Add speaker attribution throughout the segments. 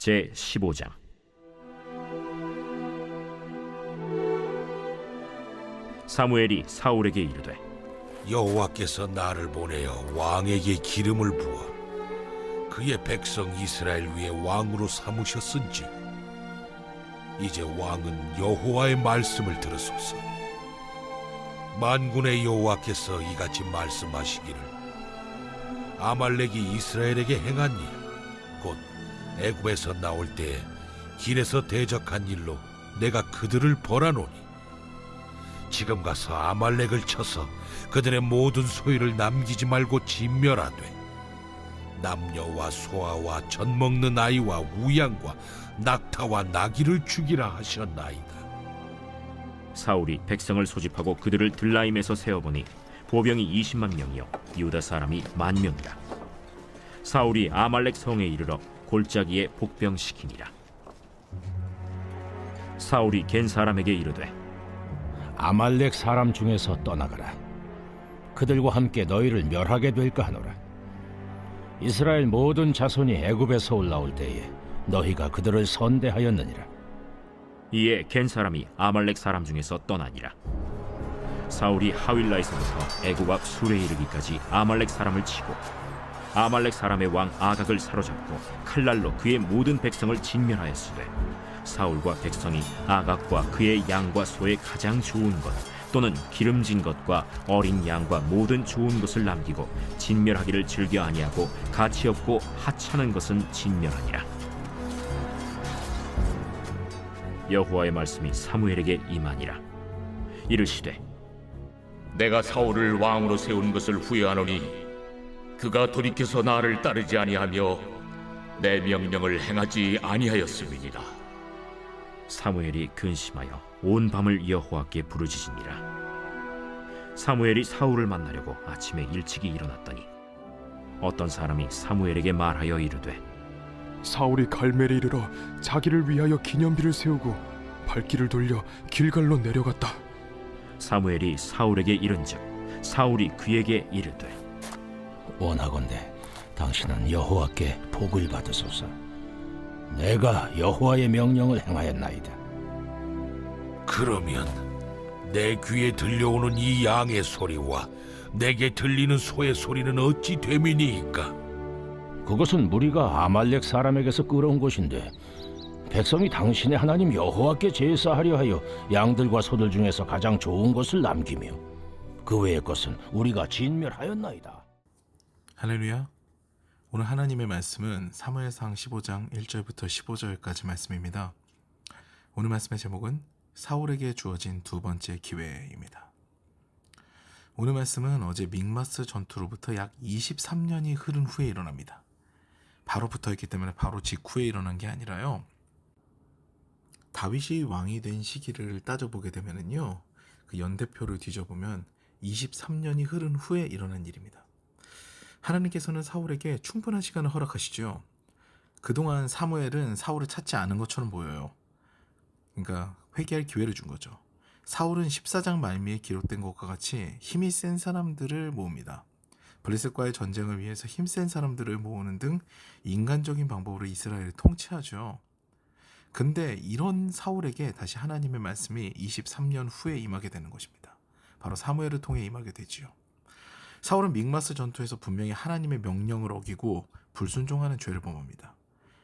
Speaker 1: 제15장. 사무엘이 사울에게 이르되
Speaker 2: 여호와께서 나를 보내어 왕에게 기름을 부어 그의 백성 이스라엘 위에 왕으로 삼으셨은지 이제 왕은 여호와의 말씀을 들으소서. 만군의 여호와께서 이같이 말씀하시기를 아말렉이 이스라엘에게 행한 일 곧 애굽에서 나올 때에 길에서 대적한 일로 내가 그들을 벌하노니 지금 가서 아말렉을 쳐서 그들의 모든 소유를 남기지 말고 진멸하되 남녀와 소아와 젖 먹는 아이와 우양과 낙타와 나귀를 죽이라 하셨나이다.
Speaker 1: 사울이 백성을 소집하고 그들을 들라임에서 세어보니 보병이 20만 명이요 유다 사람이 10,000명이라. 사울이 아말렉 성에 이르러 골짜기에 복병시키니라. 사울이 겐 사람에게 이르되
Speaker 3: 아말렉 사람 중에서 떠나가라. 그들과 함께 너희를 멸하게 될까 하노라. 이스라엘 모든 자손이 애굽에서 올라올 때에 너희가 그들을 선대하였느니라.
Speaker 1: 이에 겐 사람이 아말렉 사람 중에서 떠나니라. 사울이 하윌라에서부터 애굽 앞 술에 이르기까지 아말렉 사람을 치고 아말렉 사람의 왕 아각을 사로잡고 칼날로 그의 모든 백성을 진멸하였으되 사울과 백성이 아각과 그의 양과 소의 가장 좋은 것 또는 기름진 것과 어린 양과 모든 좋은 것을 남기고 진멸하기를 즐겨 아니하고 가치 없고 하찮은 것은 진멸하니라. 여호와의 말씀이 사무엘에게 임하니라. 이르시되
Speaker 4: 내가 사울을 왕으로 세운 것을 후회하노니 그가 돌이켜서 나를 따르지 아니하며 내 명령을 행하지 아니하였음이니라.
Speaker 1: 사무엘이 근심하여 온 밤을 여호와께 부르짖으니라. 사무엘이 사울을 만나려고 아침에 일찍이 일어났더니 어떤 사람이 사무엘에게 말하여 이르되
Speaker 5: 사울이 갈멜에 이르러 자기를 위하여 기념비를 세우고 발길을 돌려 길갈로 내려갔다.
Speaker 1: 사무엘이 사울에게 이른즉 사울이 그에게 이르되
Speaker 3: 원하건대 당신은 여호와께 복을 받으소서. 내가 여호와의 명령을 행하였나이다.
Speaker 2: 그러면 내 귀에 들려오는 이 양의 소리와 내게 들리는 소의 소리는 어찌 됨이니이까?
Speaker 3: 그것은 무리가 아말렉 사람에게서 끌어온 것인데 백성이 당신의 하나님 여호와께 제사하려 하여 양들과 소들 중에서 가장 좋은 것을 남기며 그 외의 것은 우리가 진멸하였나이다.
Speaker 6: 할렐루야. 오늘 하나님의 말씀은 사무엘상 15장 1절부터 15절까지 말씀입니다. 오늘 말씀의 제목은 사울에게 주어진 두 번째 기회입니다. 오늘 말씀은 어제 믹마스 전투로부터 약 23년이 흐른 후에 일어납니다. 바로 붙어있기 때문에 바로 직후에 일어난 게 아니라요. 다윗이 왕이 된 시기를 따져보게 되면요, 그 연대표를 뒤져보면 23년이 흐른 후에 일어난 일입니다. 하나님께서는 사울에게 충분한 시간을 허락하시죠. 그동안 사무엘은 사울을 찾지 않은 것처럼 보여요. 그러니까 회개할 기회를 준 거죠. 사울은 14장 말미에 기록된 것과 같이 힘이 센 사람들을 모읍니다. 블레셋과의 전쟁을 위해서 힘센 사람들을 모으는 등 인간적인 방법으로 이스라엘을 통치하죠. 근데 이런 사울에게 다시 하나님의 말씀이 23년 후에 임하게 되는 것입니다. 바로 사무엘을 통해 임하게 되지요. 사울은 믹마스 전투에서 분명히 하나님의 명령을 어기고 불순종하는 죄를 범합니다.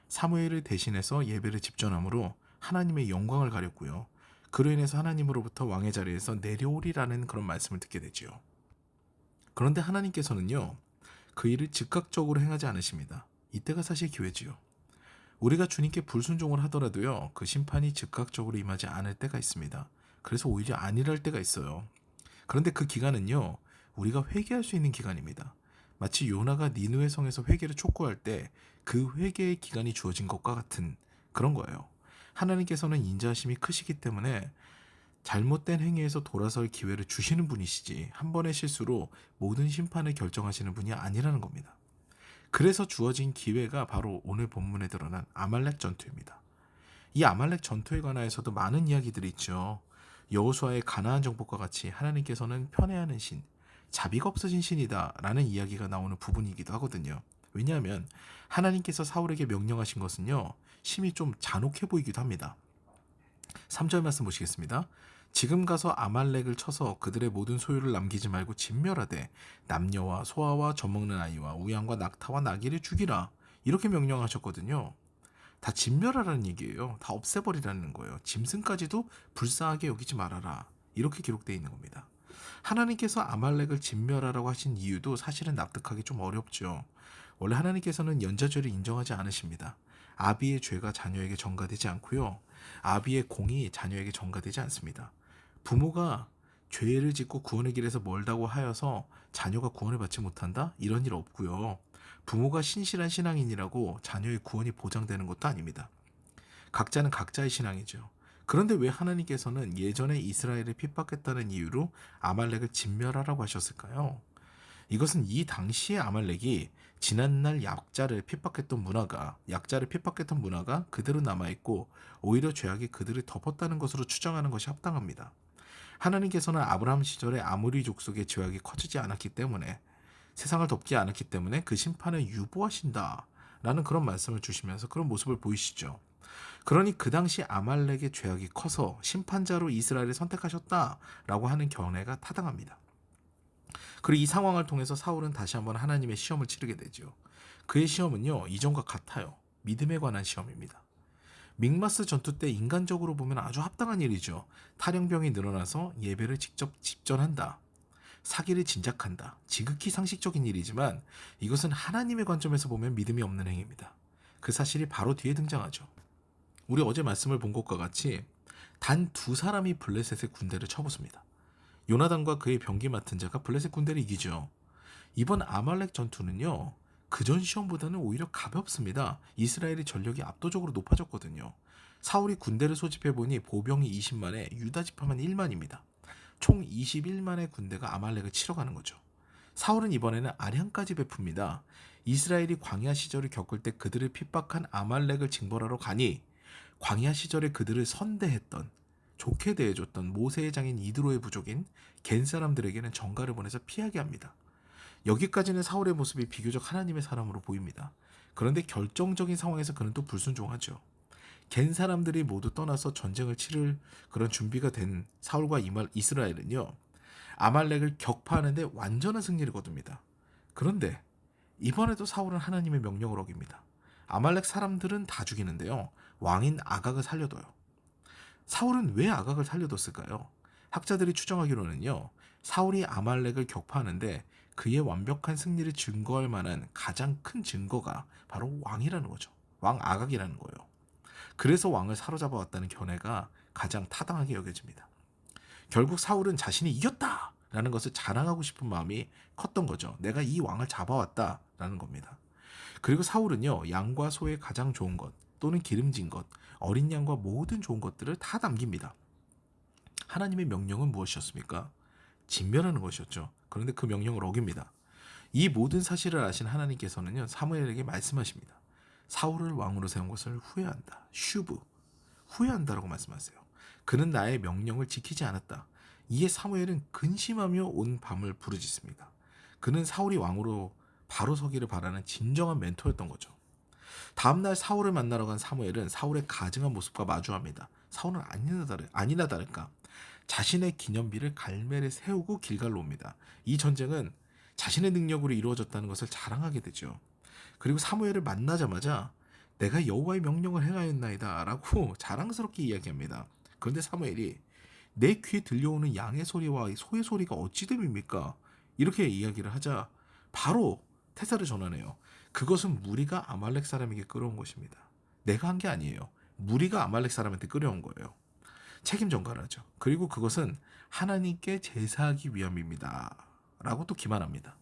Speaker 6: 사무엘을 대신해서 예배를 집전함으로 하나님의 영광을 가렸고요. 그로 인해서 하나님으로부터 왕의 자리에서 내려오리라는 그런 말씀을 듣게 되지요. 그런데 하나님께서는요, 그 일을 즉각적으로 행하지 않으십니다. 이때가 사실 기회지요. 우리가 주님께 불순종을 하더라도요, 그 심판이 즉각적으로 임하지 않을 때가 있습니다. 그래서 오히려 안일할 때가 있어요. 그런데 그 기간은요, 우리가 회개할 수 있는 기간입니다. 마치 요나가 니느웨 성에서 회개를 촉구할 때 그 회개의 기간이 주어진 것과 같은 그런 거예요. 하나님께서는 인자하심이 크시기 때문에 잘못된 행위에서 돌아설 기회를 주시는 분이시지 한 번의 실수로 모든 심판을 결정하시는 분이 아니라는 겁니다. 그래서 주어진 기회가 바로 오늘 본문에 드러난 아말렉 전투입니다. 이 아말렉 전투에 관하여서도 많은 이야기들이 있죠. 여호수아의 가나안 정복과 같이 하나님께서는 편애하는 신, 자비가 없어진 신이다 라는 이야기가 나오는 부분이기도 하거든요. 왜냐하면 하나님께서 사울에게 명령하신 것은요, 심히 좀 잔혹해 보이기도 합니다. 3절 말씀 보시겠습니다. 지금 가서 아말렉을 쳐서 그들의 모든 소유를 남기지 말고 진멸하되 남녀와 소아와 젖먹는 아이와 우양과 낙타와 나귀를 죽이라. 이렇게 명령하셨거든요. 다 진멸하라는 얘기예요. 다 없애버리라는 거예요. 짐승까지도 불쌍하게 여기지 말아라. 이렇게 기록되어 있는 겁니다. 하나님께서 아말렉을 진멸하라고 하신 이유도 사실은 납득하기 좀 어렵죠. 원래 하나님께서는 연좌죄를 인정하지 않으십니다. 아비의 죄가 자녀에게 전가되지 않고요. 아비의 공이 자녀에게 전가되지 않습니다. 부모가 죄를 짓고 구원의 길에서 멀다고 하여서 자녀가 구원을 받지 못한다? 이런 일 없고요. 부모가 신실한 신앙인이라고 자녀의 구원이 보장되는 것도 아닙니다. 각자는 각자의 신앙이죠. 그런데 왜 하나님께서는 예전에 이스라엘을 핍박했다는 이유로 아말렉을 진멸하라고 하셨을까요? 이것은 이 당시의 아말렉이 지난날 약자를 핍박했던 문화가 그대로 남아있고 오히려 죄악이 그들을 덮었다는 것으로 추정하는 것이 합당합니다. 하나님께서는 아브라함 시절에 아모리 족속의 죄악이 커지지 않았기 때문에, 세상을 덮지 않았기 때문에 그 심판을 유보하신다 라는 그런 말씀을 주시면서 그런 모습을 보이시죠. 그러니 그 당시 아말렉의 죄악이 커서 심판자로 이스라엘을 선택하셨다라고 하는 견해가 타당합니다. 그리고 이 상황을 통해서 사울은 다시 한번 하나님의 시험을 치르게 되죠. 그의 시험은요, 이전과 같아요. 믿음에 관한 시험입니다. 믹마스 전투 때 인간적으로 보면 아주 합당한 일이죠. 탈영병이 늘어나서 예배를 직접 집전한다. 사기를 진작한다. 지극히 상식적인 일이지만 이것은 하나님의 관점에서 보면 믿음이 없는 행위입니다. 그 사실이 바로 뒤에 등장하죠. 우리 어제 말씀을 본 것과 같이 단 2사람이 블레셋의 군대를 쳐부숩니다. 요나단과 그의 병기 맡은 자가 블레셋 군대를 이기죠. 이번 아말렉 전투는요, 그전 시험보다는 오히려 가볍습니다. 이스라엘의 전력이 압도적으로 높아졌거든요. 사울이 군대를 소집해보니 보병이 20만에 유다 지파만 1만입니다. 총 21만의 군대가 아말렉을 치러 가는 거죠. 사울은 이번에는 아량까지 베풉니다. 이스라엘이 광야 시절을 겪을 때 그들을 핍박한 아말렉을 징벌하러 가니 광야 시절에 그들을 선대했던, 좋게 대해줬던 모세의 장인 이드로의 부족인 겐 사람들에게는 전가를 보내서 피하게 합니다. 여기까지는 사울의 모습이 비교적 하나님의 사람으로 보입니다. 그런데 결정적인 상황에서 그는 또 불순종하죠. 겐 사람들이 모두 떠나서 전쟁을 치를 그런 준비가 된 사울과 이스라엘은요, 아말렉을 격파하는데 완전한 승리를 거둡니다. 그런데 이번에도 사울은 하나님의 명령을 어깁니다. 아말렉 사람들은 다 죽이는데요, 왕인 아각을 살려둬요. 사울은 왜 아각을 살려뒀을까요? 학자들이 추정하기로는요, 사울이 아말렉을 격파하는데 그의 완벽한 승리를 증거할 만한 가장 큰 증거가 바로 왕이라는 거죠. 왕 아각이라는 거예요. 그래서 왕을 사로잡아 왔다는 견해가 가장 타당하게 여겨집니다. 결국 사울은 자신이 이겼다라는 것을 자랑하고 싶은 마음이 컸던 거죠. 내가 이 왕을 잡아왔다라는 겁니다. 그리고 사울은요, 양과 소의 가장 좋은 것 또는 기름진 것, 어린 양과 모든 좋은 것들을 다 남깁니다. 하나님의 명령은 무엇이었습니까? 진멸하는 것이었죠. 그런데 그 명령을 어깁니다. 이 모든 사실을 아신 하나님께서는요, 사무엘에게 말씀하십니다. 사울을 왕으로 세운 것을 후회한다. 슈브, 후회한다라고 말씀하세요. 그는 나의 명령을 지키지 않았다. 이에 사무엘은 근심하며 온 밤을 부르짖습니다. 그는 사울이 왕으로 바로 서기를 바라는 진정한 멘토였던 거죠. 다음날 사울을 만나러 간 사무엘은 사울의 가증한 모습과 마주합니다. 사울은 아니나 다를까 자신의 기념비를 갈멜에 세우고 길갈로 옵니다. 이 전쟁은 자신의 능력으로 이루어졌다는 것을 자랑하게 되죠. 그리고 사무엘을 만나자마자 내가 여호와의 명령을 행하였나이다 라고 자랑스럽게 이야기합니다. 그런데 사무엘이 내 귀에 들려오는 양의 소리와 소의 소리가 어찌 됨입니까? 이렇게 이야기를 하자 바로 태세를 전환해요. 그것은 무리가 아말렉 사람에게 끌어온 것입니다. 내가 한 게 아니에요. 무리가 아말렉 사람한테 끌어온 거예요. 책임 전가를 하죠. 그리고 그것은 하나님께 제사하기 위함입니다 라고 또 기만합니다.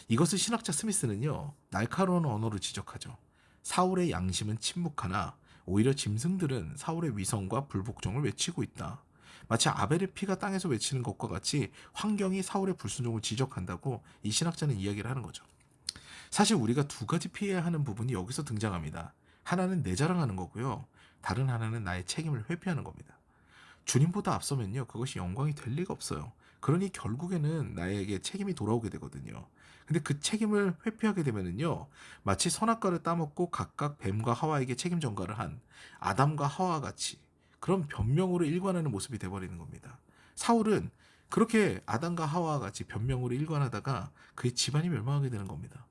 Speaker 6: 이것을 신학자 스미스는요, 날카로운 언어로 지적하죠. 사울의 양심은 침묵하나 오히려 짐승들은 사울의 위선과 불복종을 외치고 있다. 마치 아벨의 피가 땅에서 외치는 것과 같이 환경이 사울의 불순종을 지적한다고 이 신학자는 이야기를 하는 거죠. 사실 우리가 두 가지 피해야 하는 부분이 여기서 등장합니다. 하나는 내 자랑하는 거고요. 다른 하나는 나의 책임을 회피하는 겁니다. 주님보다 앞서면요, 그것이 영광이 될 리가 없어요. 그러니 결국에는 나에게 책임이 돌아오게 되거든요. 근데 그 책임을 회피하게 되면은요, 마치 선악과를 따먹고 각각 뱀과 하와에게 책임 전가를 한 아담과 하와 같이 그런 변명으로 일관하는 모습이 돼버리는 겁니다. 사울은 그렇게 아담과 하와와 같이 변명으로 일관하다가 그의 집안이 멸망하게 되는 겁니다.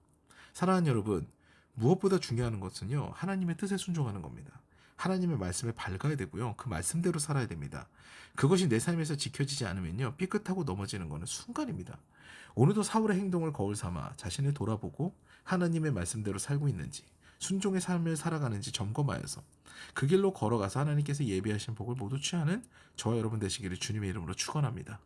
Speaker 6: 사랑하는 여러분, 무엇보다 중요한 것은요, 하나님의 뜻에 순종하는 겁니다. 하나님의 말씀에 밝아야 되고요, 그 말씀대로 살아야 됩니다. 그것이 내 삶에서 지켜지지 않으면요, 삐끗하고 넘어지는 것은 순간입니다. 오늘도 사울의 행동을 거울 삼아 자신을 돌아보고 하나님의 말씀대로 살고 있는지, 순종의 삶을 살아가는지 점검하여서 그 길로 걸어가서 하나님께서 예비하신 복을 모두 취하는 저와 여러분 되시기를 주님의 이름으로 축원합니다.